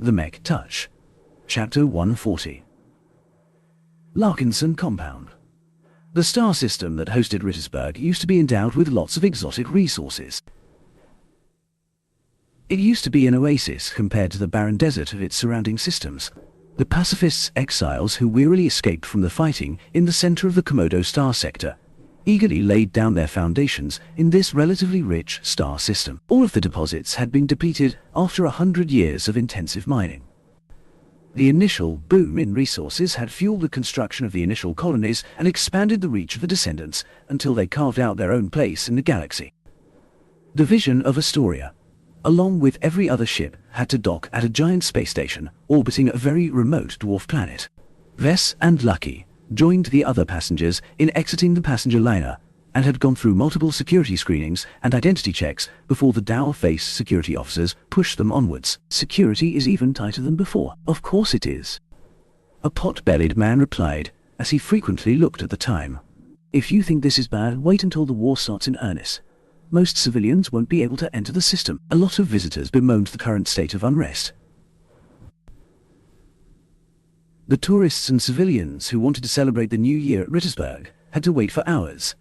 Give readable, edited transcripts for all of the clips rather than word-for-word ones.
The Mech Touch. Chapter 140. Larkinson Compound. The star system that hosted Rittersberg used to be endowed with lots of exotic resources. It used to be an oasis compared to the barren desert of its surrounding systems. The pacifists, exiles who wearily escaped from the fighting in the center of the Komodo star sector, eagerly laid down their foundations in this relatively rich star system. All of the deposits had been depleted after 100 years of intensive mining. The initial boom in resources had fueled the construction of the initial colonies and expanded the reach of the descendants until they carved out their own place in the galaxy. The vision of Astoria, along with every other ship, had to dock at a giant space station orbiting a very remote dwarf planet. Vess and Lucky joined the other passengers in exiting the passenger liner and had gone through multiple security screenings and identity checks before the dour-faced security officers pushed them onwards. Security is even tighter than before. Of course it is. A pot-bellied man replied, as he frequently looked at the time. If you think this is bad, wait until the war starts in earnest. Most civilians won't be able to enter the system. A lot of visitors bemoaned the current state of unrest. The tourists and civilians who wanted to celebrate the new year at Rittersberg had to wait for hours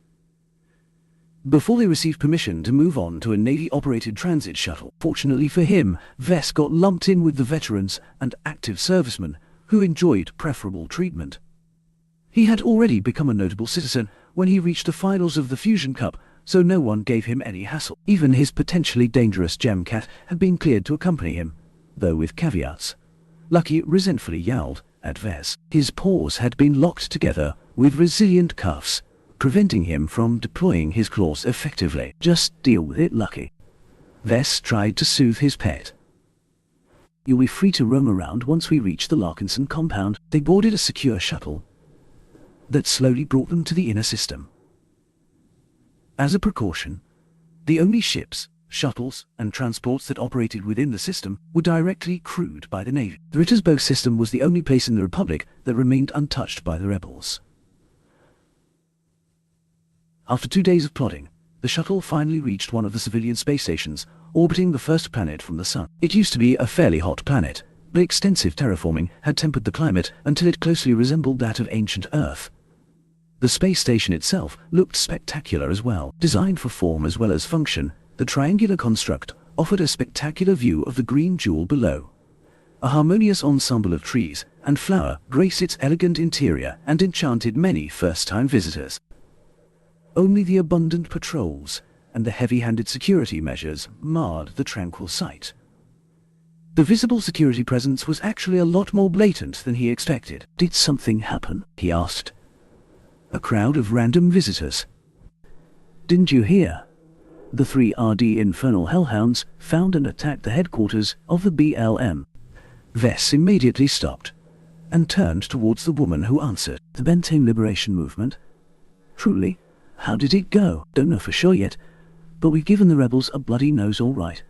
before they received permission to move on to a Navy-operated transit shuttle. Fortunately for him, Vess got lumped in with the veterans and active servicemen who enjoyed preferable treatment. He had already become a notable citizen when he reached the finals of the Fusion Cup, so no one gave him any hassle. Even his potentially dangerous gem cat had been cleared to accompany him, though with caveats. Lucky resentfully yowled at Vess. His paws had been locked together with resilient cuffs, preventing him from deploying his claws effectively. Just deal with it, Lucky. Vess tried to soothe his pet. You'll be free to roam around once we reach the Larkinson compound. They boarded a secure shuttle that slowly brought them to the inner system. As a precaution, the only ships, shuttles, and transports that operated within the system were directly crewed by the Navy. The Rittersberg system was the only place in the Republic that remained untouched by the rebels. After 2 days of plodding, the shuttle finally reached one of the civilian space stations, orbiting the first planet from the Sun. It used to be a fairly hot planet, but extensive terraforming had tempered the climate until it closely resembled that of ancient Earth. The space station itself looked spectacular as well. Designed for form as well as function, the triangular construct offered a spectacular view of the green jewel below. A harmonious ensemble of trees and flower graced its elegant interior and enchanted many first-time visitors. Only the abundant patrols and the heavy-handed security measures marred the tranquil sight. The visible security presence was actually a lot more blatant than he expected. Did something happen? He asked. A crowd of random visitors. Didn't you hear? The 3RD Infernal Hellhounds found and attacked the headquarters of the BLM. Vess immediately stopped and turned towards the woman who answered. The Bentame Liberation Movement? Truly? How did it go? Don't know for sure yet, but we've given the rebels a bloody nose all right.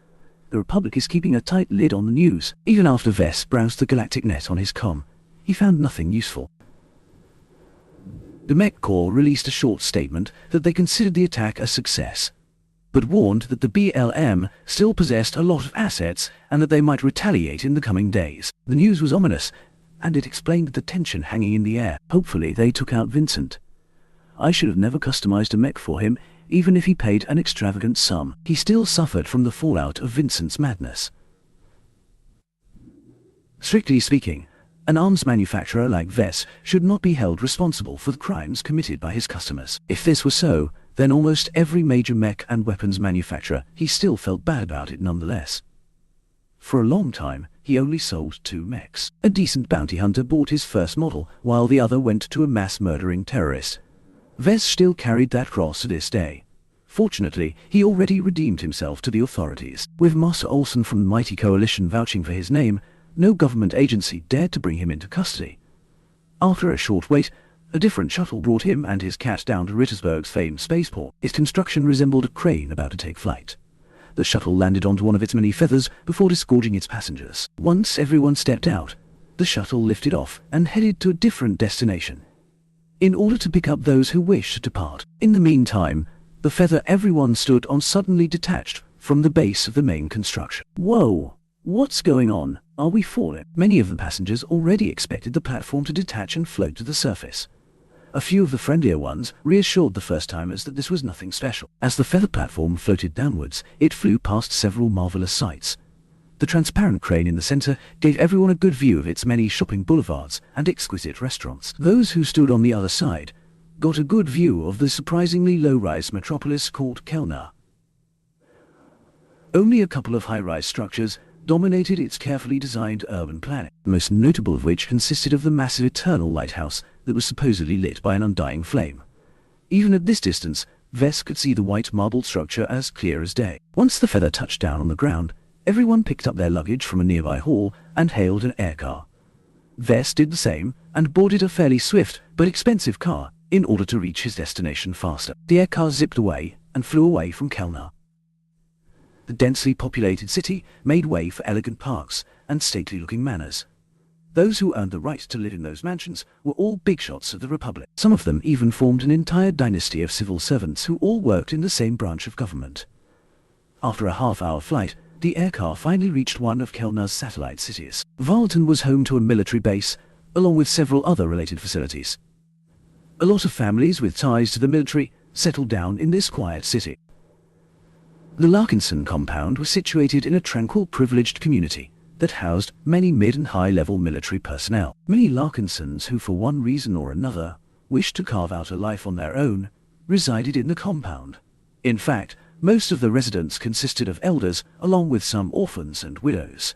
The Republic is keeping a tight lid on the news. Even after Vess browsed the galactic net on his comm, he found nothing useful. The Mech Corps released a short statement that they considered the attack a success, but warned that the BLM still possessed a lot of assets and that they might retaliate in the coming days. The news was ominous, and it explained the tension hanging in the air. Hopefully they took out Vincent. I should have never customized a mech for him, even if he paid an extravagant sum. He still suffered from the fallout of Vincent's madness. Strictly speaking, an arms manufacturer like Vess should not be held responsible for the crimes committed by his customers. If this were so, then almost every major mech and weapons manufacturer, he still felt bad about it nonetheless. For a long time, he only sold 2 mechs. A decent bounty hunter bought his first model, while the other went to a mass-murdering terrorist. Vess still carried that cross to this day. Fortunately, he already redeemed himself to the authorities. With Master Olsen from the Mighty Coalition vouching for his name, no government agency dared to bring him into custody. After a short wait, a different shuttle brought him and his cat down to Rittersberg's famed spaceport. Its construction resembled a crane about to take flight. The shuttle landed onto one of its many feathers before disgorging its passengers. Once everyone stepped out, the shuttle lifted off and headed to a different destination, in order to pick up those who wished to depart. In the meantime, the feather everyone stood on suddenly detached from the base of the main construction. Whoa! What's going on? Are we falling? Many of the passengers already expected the platform to detach and float to the surface. A few of the friendlier ones reassured the first-timers that this was nothing special. As the feather platform floated downwards, it flew past several marvelous sights. The transparent crane in the center gave everyone a good view of its many shopping boulevards and exquisite restaurants. Those who stood on the other side got a good view of the surprisingly low-rise metropolis called Kelnar. Only a couple of high-rise structures dominated its carefully designed urban planet, the most notable of which consisted of the massive eternal lighthouse that was supposedly lit by an undying flame. Even at this distance, Vess could see the white marble structure as clear as day. Once the feather touched down on the ground, everyone picked up their luggage from a nearby hall and hailed an aircar. Vess did the same and boarded a fairly swift but expensive car in order to reach his destination faster. The aircar zipped away and flew away from Kelnar. The densely populated city made way for elegant parks and stately-looking manors. Those who earned the right to live in those mansions were all big shots of the Republic. Some of them even formed an entire dynasty of civil servants who all worked in the same branch of government. After a half-hour flight, the aircar finally reached one of Kelnar's satellite cities. Varlton was home to a military base, along with several other related facilities. A lot of families with ties to the military settled down in this quiet city. The Larkinson compound was situated in a tranquil, privileged community that housed many mid- and high-level military personnel. Many Larkinsons who, for one reason or another, wished to carve out a life on their own, resided in the compound. In fact, most of the residents consisted of elders, along with some orphans and widows.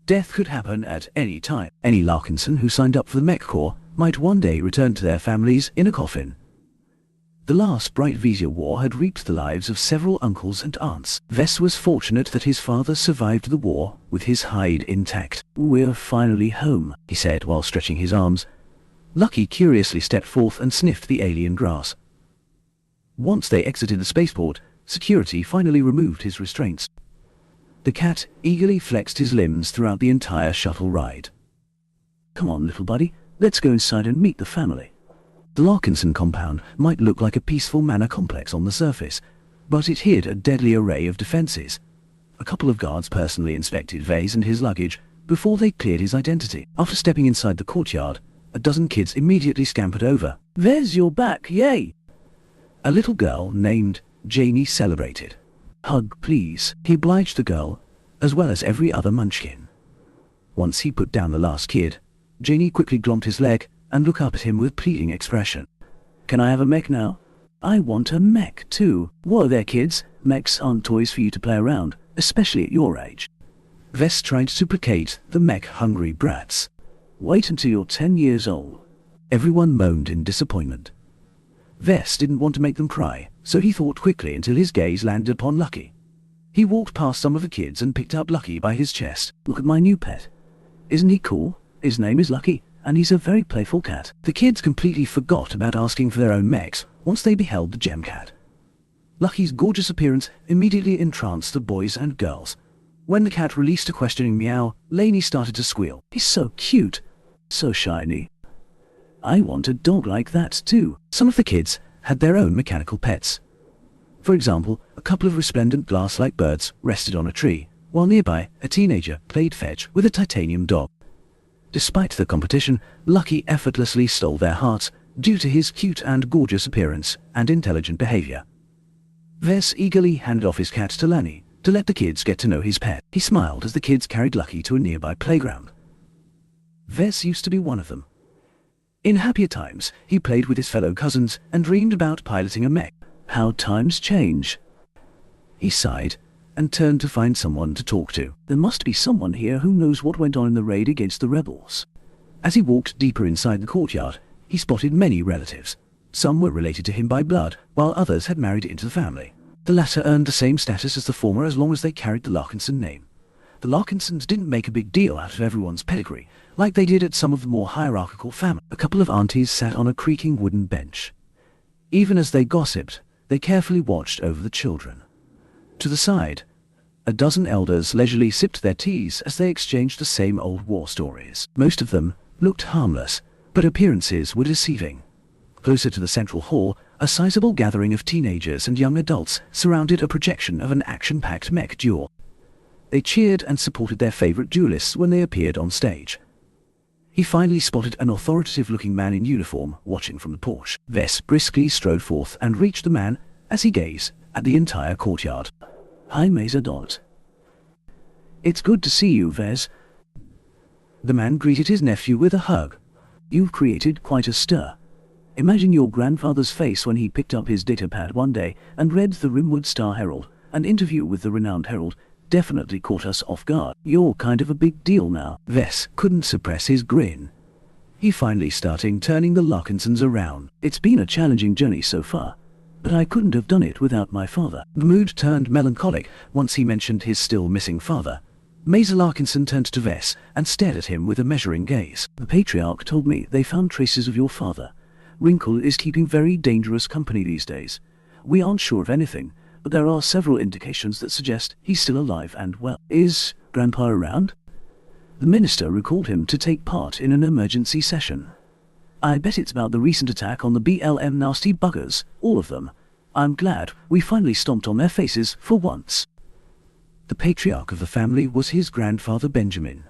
Death could happen at any time. Any Larkinson who signed up for the Mech Corps might one day return to their families in a coffin. The last Bright Vizier War had reaped the lives of several uncles and aunts. Vess was fortunate that his father survived the war with his hide intact. "We're finally home," he said while stretching his arms. Lucky curiously stepped forth and sniffed the alien grass. Once they exited the spaceport, security finally removed his restraints. The cat eagerly flexed his limbs throughout the entire shuttle ride. "Come on, little buddy, let's go inside and meet the family." The Larkinson compound might look like a peaceful manor complex on the surface, but it hid a deadly array of defenses. A couple of guards personally inspected Vase and his luggage before they cleared his identity. After stepping inside the courtyard, a dozen kids immediately scampered over. "Vez, you're back, yay!" A little girl named Janie celebrated. "Hug, please." He obliged the girl, as well as every other munchkin. Once he put down the last kid, Janie quickly glomped his leg and looked up at him with pleading expression. "Can I have a mech now?" "I want a mech too." "Whoa there, kids. Mechs aren't toys for you to play around, especially at your age." Vess tried to placate the mech-hungry brats. "Wait until you're 10 years old." Everyone moaned in disappointment. Vess didn't want to make them cry, so he thought quickly until his gaze landed upon Lucky. He walked past some of the kids and picked up Lucky by his chest. "Look at my new pet. Isn't he cool? His name is Lucky, and he's a very playful cat." The kids completely forgot about asking for their own mechs once they beheld the gem cat. Lucky's gorgeous appearance immediately entranced the boys and girls. When the cat released a questioning meow, Lainey started to squeal. "He's so cute. So shiny. I want a dog like that too." Some of the kids had their own mechanical pets. For example, a couple of resplendent glass-like birds rested on a tree, while nearby a teenager played fetch with a titanium dog. Despite the competition, Lucky effortlessly stole their hearts due to his cute and gorgeous appearance and intelligent behavior. Vess eagerly handed off his cat to Lanny to let the kids get to know his pet. He smiled as the kids carried Lucky to a nearby playground. Vess used to be one of them. In happier times, he played with his fellow cousins and dreamed about piloting a mech. How times change. He sighed and turned to find someone to talk to. There must be someone here who knows what went on in the raid against the rebels. As he walked deeper inside the courtyard, he spotted many relatives. Some were related to him by blood, while others had married into the family. The latter earned the same status as the former as long as they carried the Larkinson name. The Larkinsons didn't make a big deal out of everyone's pedigree, like they did at some of the more hierarchical families. A couple of aunties sat on a creaking wooden bench. Even as they gossiped, they carefully watched over the children. To the side, a dozen elders leisurely sipped their teas as they exchanged the same old war stories. Most of them looked harmless, but appearances were deceiving. Closer to the central hall, a sizable gathering of teenagers and young adults surrounded a projection of an action-packed mech duel. They cheered and supported their favorite duelists when they appeared on stage. He finally spotted an authoritative-looking man in uniform watching from the porch. Vess briskly strode forth and reached the man as he gazed at the entire courtyard. "Hi, Mesa Dot. It's good to see you, Vess." The man greeted his nephew with a hug. "You've created quite a stir. Imagine your grandfather's face when he picked up his datapad one day and read the Rimwood Star-Herald. An interview with the renowned Herald definitely caught us off guard. You're kind of a big deal now." Vess couldn't suppress his grin. He finally starting turning the Larkinsons around. "It's been a challenging journey so far, but I couldn't have done it without my father." The mood turned melancholic once he mentioned his still missing father. Mesa Larkinson turned to Vess and stared at him with a measuring gaze. "The Patriarch told me they found traces of your father. Wrinkle is keeping very dangerous company these days. We aren't sure of anything, but there are several indications that suggest he's still alive and well." "Is Grandpa around?" The minister recalled him to take part in an emergency session. "I bet it's about the recent attack on the BLM nasty buggers, all of them. I'm glad we finally stomped on their faces for once." The patriarch of the family was his grandfather Benjamin.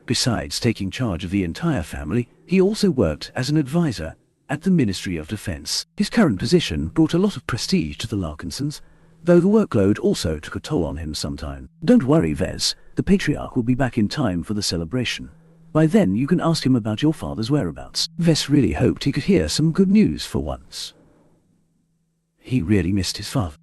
Besides taking charge of the entire family, he also worked as an advisor at the Ministry of Defense. His current position brought a lot of prestige to the Larkinsons, though the workload also took a toll on him sometime. "Don't worry, Vez. The Patriarch will be back in time for the celebration. By then you can ask him about your father's whereabouts." Vez really hoped he could hear some good news for once. He really missed his father.